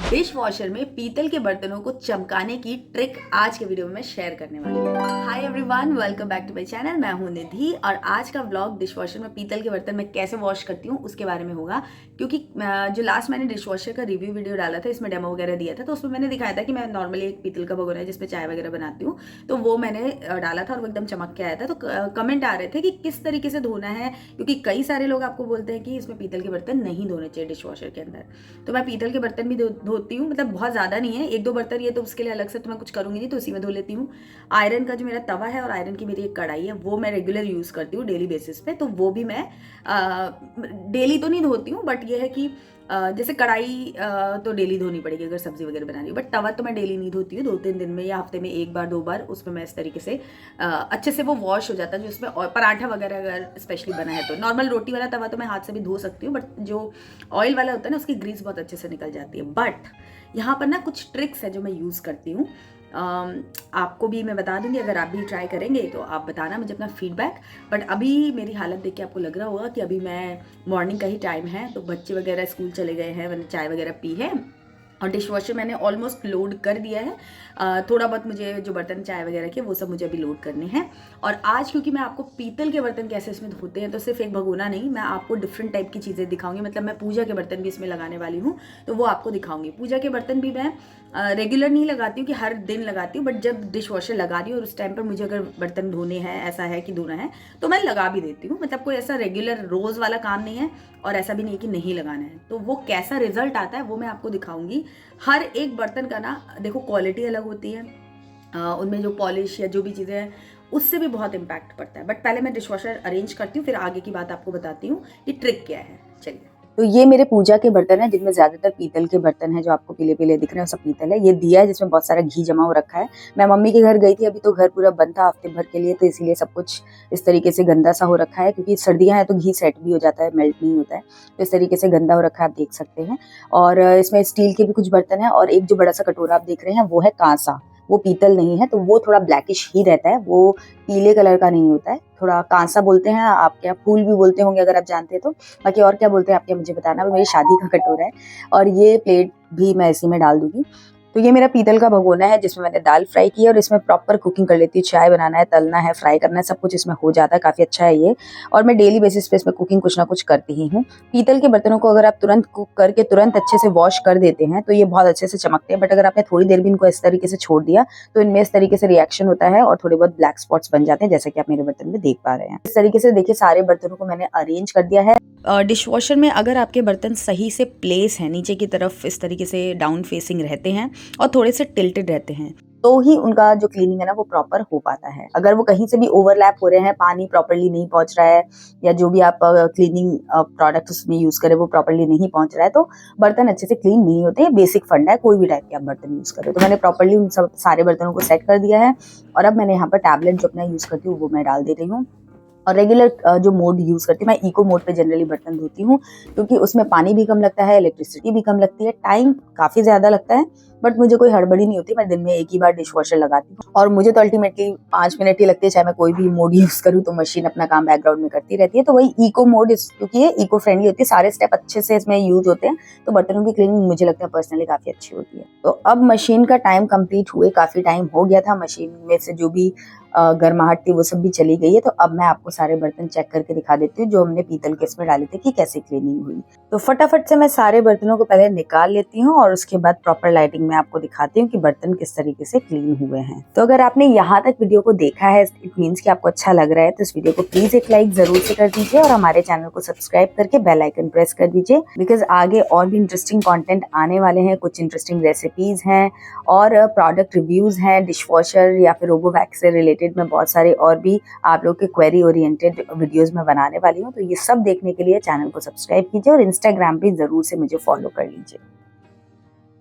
Dish washer में पीतल के बर्तनों को चमकाने की ट्रिक आज के वीडियो में शेयर करने वाली हूँ। Hi everyone, welcome back to my channel. मैं हूँ निधि और आज का व्लॉग डिश वॉशर में पीतल के बर्तन मैं कैसे वॉश करती हूँ उसके बारे में होगा। क्योंकि जो लास्ट मैंने डिश वॉशर का रिव्यू वीडियो डाला था, इसमें डेमो वगैरह दिया था, तो उसमें मैंने दिखाया था कि मैं नॉर्मली एक पीतल का भगोना है जिसमें चाय वगैरह बनाती हूँ, तो वो मैंने डाला था और वो एकदम चमक के आया था। तो कमेंट आ रहे थे कि किस तरीके से धोना है, क्योंकि कई सारे लोग आपको बोलते हैं कि इसमें पीतल के बर्तन नहीं धोने चाहिए डिश वॉशर के अंदर। तो मैं पीतल के बर्तन भी धोती हूँ, मतलब बहुत ज़्यादा नहीं है, एक दो बर्तन ये, तो उसके लिए अलग से तो मैं कुछ करूँगी नहीं, तो उसी में धो लेती हूँ। आयरन का जो मेरा तवा है और आयरन की मेरी एक कढ़ाई है, वो मैं रेगुलर यूज़ करती हूँ डेली बेसिस पे, तो वो भी मैं डेली तो नहीं धोती हूँ, बट ये है कि जैसे कढ़ाई तो डेली धोनी पड़ेगी अगर सब्जी वगैरह बना रही हूँ, बट तवा तो मैं डेली नहीं धोती हूँ, 2-3 दिन में या हफ्ते में एक बार 2 बार उसमें मैं इस तरीके से अच्छे से वो वॉश हो जाता है। जो उसमें और पराठा वगैरह अगर स्पेशली बना है, तो नॉर्मल रोटी वाला तवा तो मैं हाथ से भी धो सकती हूँ, बट जो ऑयल वाला होता है ना, उसकी ग्रीस बहुत अच्छे से निकल जाती है। बट यहाँ पर ना कुछ ट्रिक्स है जो मैं यूज़ करती हूँ, आपको भी मैं बता दूंगी। अगर आप भी ट्राई करेंगे तो आप बताना मुझे अपना फीडबैक। बट अभी मेरी हालत देख के आपको लग रहा होगा कि अभी मैं मॉर्निंग का ही टाइम है, तो बच्चे वगैरह स्कूल चले गए हैं, मैंने चाय वगैरह पी है और डिश वॉशर मैंने ऑलमोस्ट लोड कर दिया है। थोड़ा बहुत मुझे जो बर्तन चाय वगैरह के वो सब मुझे अभी लोड करने हैं। और आज क्योंकि मैं आपको पीतल के बर्तन कैसे इसमें धोते हैं, तो सिर्फ एक भगोना नहीं, मैं आपको डिफरेंट टाइप की चीज़ें दिखाऊंगी। मतलब मैं पूजा के बर्तन भी इसमें लगाने वाली हूँ, तो वो आपको दिखाऊंगी। पूजा के बर्तन भी मैं रेगुलर नहीं लगाती हूँ कि हर दिन लगाती हूँ, बट जब डिश वॉशर लगा रही हूँ और उस टाइम पर मुझे अगर बर्तन धोने हैं, ऐसा है कि धोना है, तो मैं लगा भी देती हूँ। मतलब कोई ऐसा रेगुलर रोज़ वाला काम नहीं है और ऐसा भी नहीं कि नहीं लगाना है। तो वो कैसा रिजल्ट आता है वो मैं आपको दिखाऊंगी। हर एक बर्तन का ना देखो क्वालिटी अलग होती है, उनमें जो पॉलिश या जो भी चीज़ें हैं उससे भी बहुत इम्पैक्ट पड़ता है। बट पहले मैं डिश वॉशर अरेंज करती हूँ, फिर आगे की बात आपको बताती हूँ कि ट्रिक क्या है। चलिए, तो ये मेरे पूजा के बर्तन है जिनमें ज्यादातर पीतल के बर्तन है। जो आपको पीले पीले दिख रहे हैं सब पीतल है। ये दिया है जिसमें बहुत सारा घी जमा हो रखा है। मैं मम्मी के घर गई थी अभी, तो घर पूरा बंद था हफ्ते भर के लिए, तो इसीलिए सब कुछ इस तरीके से गंदा सा हो रखा है। क्योंकि सर्दियां हैं तो घी सेट भी हो जाता है, मेल्ट नहीं होता है, तो इस तरीके से गंदा हो रखा है, आप देख सकते हैं। और इसमें स्टील के भी कुछ बर्तन है और एक जो बड़ा सा कटोरा आप देख रहे हैं वो है कांसा, वो पीतल नहीं है, तो वो थोड़ा ब्लैकिश ही रहता है, वो पीले कलर का नहीं होता है। थोड़ा कांसा बोलते हैं, आप क्या फूल भी बोलते होंगे अगर आप जानते हैं तो। बाकी और क्या बोलते हैं आप क्या मुझे बताना। वो मेरी शादी का कटोरा है और ये प्लेट भी मैं इसी में डाल दूंगी। तो ये मेरा पीतल का भगोना है जिसमें मैंने दाल फ्राई की है और इसमें प्रॉपर कुकिंग कर लेती हूँ। चाय बनाना है, तलना है, फ्राई करना है, सब कुछ इसमें हो जाता है। काफी अच्छा है ये, और मैं डेली बेसिस पे इसमें कुकिंग कुछ ना कुछ करती ही हूँ। पीतल के बर्तनों को अगर आप तुरंत कुक करके तुरंत अच्छे से वॉश कर देते हैं तो ये बहुत अच्छे से चमकते हैं। बट अगर आपने थोड़ी देर भी इनको इस तरीके से छोड़ दिया तो इनमें इस तरीके से रिएक्शन होता है और थोड़े बहुत ब्लैक स्पॉट्स बन जाते हैं, जैसा कि आप मेरे बर्तन में देख पा रहे हैं। इस तरीके से देखिए सारे बर्तनों को मैंने अरेंज कर दिया है। डिश वॉशर में अगर आपके बर्तन सही से प्लेस हैं, नीचे की तरफ इस तरीके से डाउन फेसिंग रहते हैं और थोड़े से टिल्टेड रहते हैं, तो ही उनका जो क्लीनिंग है ना वो प्रॉपर हो पाता है। अगर वो कहीं से भी ओवरलैप हो रहे हैं, पानी प्रॉपरली नहीं पहुंच रहा है, या जो भी आप क्लीनिंग प्रोडक्ट उसमें यूज करें वो प्रॉपरली नहीं पहुंच रहा है, तो बर्तन अच्छे से क्लीन नहीं होते। बेसिक फंडा है, कोई भी टाइप के आप बर्तन यूज करें। तो मैंने प्रॉपरली उन सब सारे बर्तनों को सेट कर दिया है और अब मैंने यहाँ पर टैबलेट जो अपना यूज करती हूँ वो मैं डाल दे रही हूँ। और रेगुलर जो मोड यूज़ करती हूँ, मैं इको मोड पे जनरली बर्तन धोती हूँ, क्योंकि उसमें पानी भी कम लगता है, इलेक्ट्रिसिटी भी कम लगती है, टाइम काफ़ी ज़्यादा लगता है, बट मुझे कोई हड़बड़ी नहीं होती। मैं दिन में एक ही बार डिश वॉशर लगाती हूँ और मुझे तो अल्टीमेटली 5 मिनट ही लगती है, चाहे मैं कोई भी मोड यूज़ करूँ, तो मशीन अपना काम बैकग्राउंड में करती रहती है। तो वही इको मोड, क्योंकि ये इको फ्रेंडली होती है, सारे स्टेप अच्छे से इसमें यूज होते हैं, तो बर्तनों की क्लीनिंग मुझे लगता है पर्सनली काफ़ी अच्छी होती है। तो अब मशीन का टाइम कंप्लीट हुए काफ़ी टाइम हो गया था, मशीन में से जो भी गर्माहट थी वो सब भी चली गई है। तो अब मैं आपको सारे बर्तन चेक करके दिखा देती हूँ जो हमने पीतल के इसमें डाले थे कि कैसे क्लीनिंग हुई। तो फटाफट से मैं सारे बर्तनों को पहले निकाल लेती हूँ और उसके बाद प्रॉपर लाइटिंग में आपको दिखाती हूँ कि बर्तन किस तरीके से क्लीन हुए हैं। तो अगर आपने यहाँ तक वीडियो को देखा है, इट मीन्स कि आपको अच्छा लग रहा है, तो इस वीडियो को प्लीज एक लाइक जरूर से कर दीजिए और हमारे चैनल को सब्सक्राइब करके बेल आइकन प्रेस कर दीजिए, बिकॉज आगे और भी इंटरेस्टिंग कंटेंट आने वाले हैं। कुछ इंटरेस्टिंग रेसिपीज हैं और प्रोडक्ट रिव्यूज हैं, डिश वॉशर या फिर रोबोवैक्स से रिलेटेड मैं बहुत सारे और भी आप लोग के क्वेरी ओरिएंटेड वीडियोस में बनाने वाली हूँ। तो ये सब देखने के लिए चैनल को सब्सक्राइब कीजिए और इंस्टाग्राम पे जरूर से मुझे फॉलो कर लीजिए।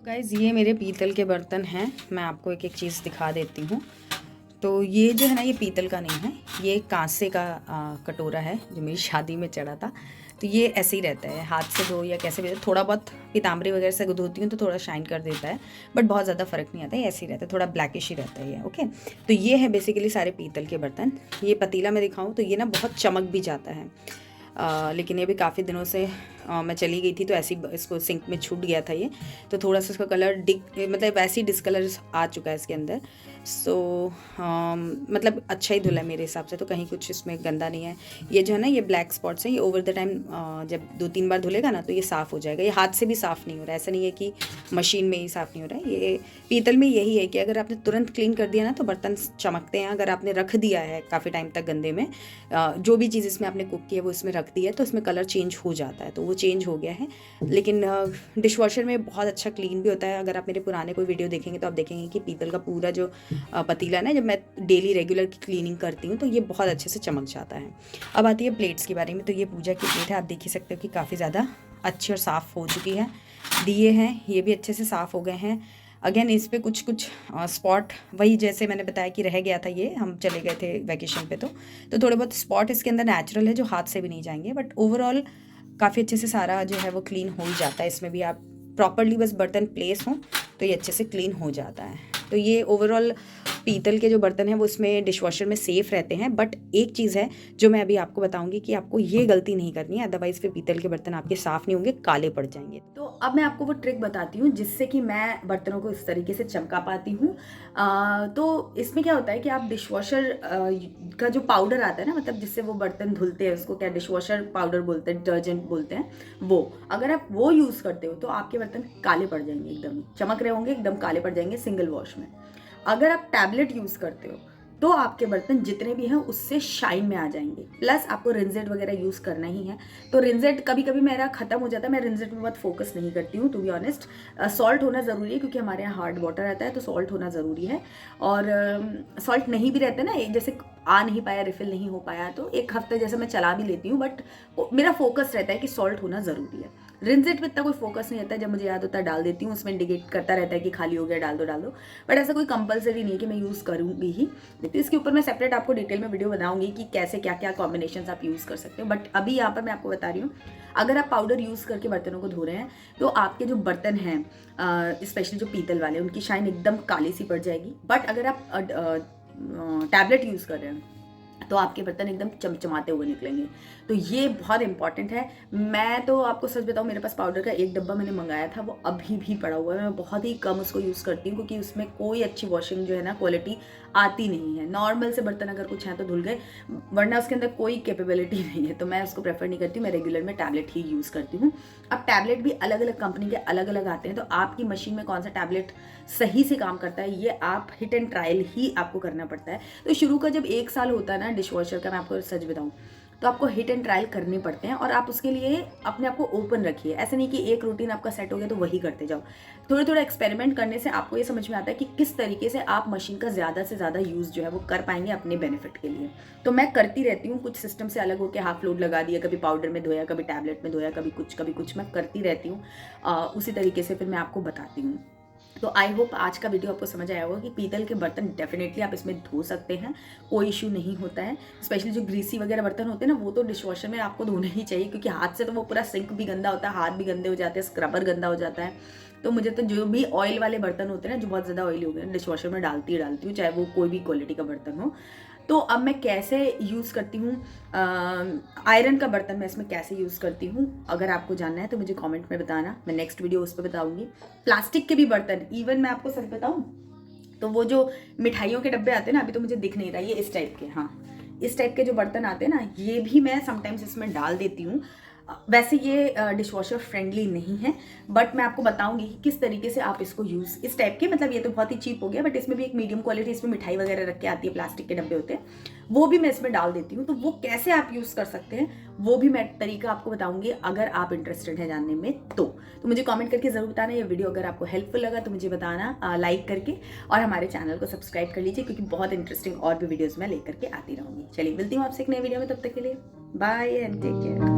गाइज, ये मेरे पीतल के बर्तन हैं, मैं आपको एक एक चीज़ दिखा देती हूँ। तो ये जो है ना, ये पीतल का नहीं है, ये कांसे का कटोरा है जो मेरी शादी में चढ़ा था। तो ये ऐसे ही रहता है, हाथ से धो या कैसे भी, थोड़ा बहुत पीताम्बरी वगैरह से धोती हूँ तो थोड़ा शाइन कर देता है, बट बहुत ज़्यादा फर्क नहीं आता है, ऐसे ही रहता है, थोड़ा ब्लैकिश ही रहता है ये। ओके, तो ये है बेसिकली सारे पीतल के बर्तन। ये पतीला में दिखाऊँ तो ये ना बहुत चमक भी जाता है। लेकिन ये भी काफ़ी दिनों से मैं चली गई थी तो ऐसी इसको सिंक में छूट गया था ये, तो थोड़ा सा इसका कलर मतलब वैसे ही डिसकलर आ चुका है इसके अंदर। सो मतलब अच्छा ही धुला है मेरे हिसाब से, तो कहीं कुछ इसमें गंदा नहीं है। ये जो है ना, ये ब्लैक स्पॉट्स हैं, ये ओवर द टाइम जब 2-3 बार धुलेगा ना तो ये साफ़ हो जाएगा। ये हाथ से भी साफ़ नहीं हो रहा है, ऐसा नहीं है कि मशीन में ही साफ़ नहीं हो रहा है। ये पीतल में यही है कि अगर आपने तुरंत क्लीन कर दिया ना तो बर्तन चमकते हैं। अगर आपने रख दिया है काफ़ी टाइम तक गंदे में, जो भी चीज़ इसमें आपने कुक की है वो इसमें रख दी है, तो इसमें कलर चेंज हो जाता है, तो वो चेंज हो गया है। लेकिन डिश वॉशर में बहुत अच्छा क्लीन भी होता है। अगर आप मेरे पुराने कोई वीडियो देखेंगे तो आप देखेंगे कि पीतल का पूरा जो पतीला है ना, जब मैं डेली रेगुलर की क्लीनिंग करती हूँ तो ये बहुत अच्छे से चमक जाता है। अब आती है प्लेट्स के बारे में। तो ये पूजा की प्लेट है, आप देख ही सकते हो कि काफ़ी ज़्यादा अच्छी और साफ़ हो चुकी है। दिए हैं ये भी अच्छे से साफ़ हो गए हैं। अगेन इस पे कुछ स्पॉट, वही जैसे मैंने बताया कि रह गया था, ये हम चले गए थे वैकेशन पे, तो थोड़े बहुत स्पॉट इसके अंदर नेचुरल है जो हाथ से भी नहीं जाएंगे, बट ओवरऑल काफ़ी अच्छे से सारा जो है वो क्लीन हो ही जाता है। इसमें भी आप प्रॉपरली बस बर्तन प्लेस हों तो ये अच्छे से क्लीन हो जाता है। तो ये ओवरऑल पीतल के जो बर्तन हैं वो इसमें डिश वॉशर में सेफ़ रहते हैं। बट एक चीज़ है जो मैं अभी आपको बताऊंगी कि आपको ये गलती नहीं करनी है, अदरवाइज़ फिर पीतल के बर्तन आपके साफ़ नहीं होंगे, काले पड़ जाएंगे। तो अब मैं आपको वो ट्रिक बताती हूँ जिससे कि मैं बर्तनों को इस तरीके से चमका पाती हूँ। तो इसमें क्या होता है कि आप डिश वॉशर का जो पाउडर आता है ना, मतलब जिससे वो बर्तन धुलते हैं, उसको क्या डिश वॉशर पाउडर बोलते हैं, डिटर्जेंट बोलते हैं, वो अगर आप वो यूज़ करते हो तो आपके बर्तन काले पड़ जाएंगे, एकदम चमक रहे होंगे, एकदम काले पड़ जाएंगे सिंगल वॉश में। अगर आप टैबलेट यूज़ करते हो तो आपके बर्तन जितने भी हैं उससे शाइन में आ जाएंगे। प्लस आपको रिंजेट वगैरह यूज़ करना ही है, तो रिंजेट कभी कभी मेरा ख़त्म हो जाता है, मैं रिंजेट में बहुत फोकस नहीं करती हूँ टू बी ऑनेस्ट। सॉल्ट होना ज़रूरी है क्योंकि हमारे यहाँ हार्ड वाटर रहता है, तो सॉल्ट होना ज़रूरी है। और सॉल्ट नहीं भी रहता है ना, जैसे आ नहीं पाया, रिफिल नहीं हो पाया, तो एक हफ्ते जैसे मैं चला भी लेती हूँ, बट मेरा फोकस रहता है कि सॉल्ट होना ज़रूरी है। रिंजेट में इतना कोई फोकस नहीं रहता है, जब मुझे याद होता है डाल देती हूँ, उसमें इंडिकेट करता रहता है कि खाली हो गया, डाल दो। बट ऐसा कोई कंपलसरी नहीं है कि मैं यूज़ करूँगी ही। तो इसके ऊपर मैं सेपरेट आपको डिटेल में वीडियो बनाऊंगी कि कैसे क्या क्या कॉम्बिनेशंस आप यूज़ कर सकते हो। बट अभी यहाँ पर मैं आपको बता रही हूँ, अगर आप पाउडर यूज़ करके बर्तनों को धो रहे हैं तो आपके जो बर्तन हैं, स्पेशली जो पीतल वाले, उनकी शाइन एकदम काली सी पड़ जाएगी। बट अगर आप टैबलेट यूज़ कर रहे हैं तो आपके बर्तन एकदम चमचमाते हुए निकलेंगे। तो ये बहुत इंपॉर्टेंट है। मैं तो आपको सच बताऊँ, मेरे पास पाउडर का एक डब्बा मैंने मंगाया था, वो अभी भी पड़ा हुआ है। मैं बहुत ही कम उसको यूज़ करती हूँ क्योंकि उसमें कोई अच्छी वॉशिंग जो है ना, क्वालिटी आती नहीं है। नॉर्मल से बर्तन अगर कुछ है तो धुल गए, वरना उसके अंदर कोई कैपेबिलिटी नहीं है, तो मैं उसको प्रेफर नहीं करती। मैं रेगुलर में टैबलेट ही यूज़ करती हूँ। अब टैबलेट भी अलग अलग कंपनी के अलग अलग आते हैं, तो आपकी मशीन में कौन सा टैबलेट सही से काम करता है ये आप हिट एंड ट्रायल ही आपको करना पड़ता है। तो शुरू का जब 1 साल होता है ना डिश वॉशर का, मैं आपको सच बताऊँ, तो आपको हिट एंड ट्रायल करने पड़ते हैं। और आप उसके लिए अपने आप को ओपन रखिए। ऐसा नहीं कि एक रूटीन आपका सेट हो गया तो वही करते जाओ। थोड़ा एक्सपेरिमेंट करने से आपको ये समझ में आता है कि किस तरीके से आप मशीन का ज़्यादा से ज़्यादा यूज़ जो है वो कर पाएंगे अपने बेनिफिट के लिए। तो मैं करती रहती हूँ, कुछ सिस्टम से अलग होकर हाफ लोड लगा दिया, कभी पाउडर में धोया, कभी टैबलेट में धोया, कभी कुछ मैं करती रहती हूँ। उसी तरीके से फिर मैं आपको बताती हूँ। तो आई होप आज का वीडियो आपको समझ आया होगा कि पीतल के बर्तन डेफिनेटली आप इसमें धो सकते हैं, कोई इशू नहीं होता है। स्पेशली जो ग्रीसी वगैरह बर्तन होते हैं ना, वो तो डिश वॉशर में आपको धोने ही चाहिए, क्योंकि हाथ से तो वो पूरा सिंक भी गंदा होता है, हाथ भी गंदे हो जाते हैं, स्क्रबर गंदा हो जाता है। तो मुझे तो जो भी ऑयल वाले बर्तन होते हैं ना, जो बहुत ज़्यादा ऑयली हो गए, डिश वॉशर में डालती हूँ, चाहे वो कोई भी क्वालिटी का बर्तन हो। तो अब मैं कैसे यूज़ करती हूँ आयरन का बर्तन, मैं इसमें कैसे यूज़ करती हूँ, अगर आपको जानना है तो मुझे कमेंट में बताना, मैं नेक्स्ट वीडियो उस पर बताऊँगी। प्लास्टिक के भी बर्तन, इवन मैं आपको सच बताऊँ तो वो जो मिठाइयों के डब्बे आते हैं ना, अभी तो मुझे दिख नहीं रहा, ये इस टाइप के, हाँ इस टाइप के जो बर्तन आते हैं ना, ये भी मैं समटाइम्स इसमें डाल देती हूँ। वैसे ये डिश वॉशर फ्रेंडली नहीं है, बट मैं आपको बताऊंगी कि किस तरीके से आप इसको यूज़, इस टाइप के, मतलब ये तो बहुत ही चीप हो गया, बट इसमें भी एक मीडियम क्वालिटी, इसमें मिठाई वगैरह रख के आती है, प्लास्टिक के डब्बे होते हैं, वो भी मैं इसमें डाल देती हूँ। तो वो कैसे आप यूज़ कर सकते हैं वो भी मैं तरीका आपको बताऊंगी, अगर आप इंटरेस्टेड है जानने में तो मुझे कमेंट करके ज़रूर बताना। ये वीडियो अगर आपको हेल्पफुल लगा तो मुझे बताना लाइक करके, और हमारे चैनल को सब्सक्राइब कर लीजिए, क्योंकि बहुत इंटरेस्टिंग और भी वीडियोज़ मैं लेकर के आती रहूँगी। चलिए मिलती हूँ आपसे एक नई वीडियो में, तब तक के लिए बाय एंड टेक केयर।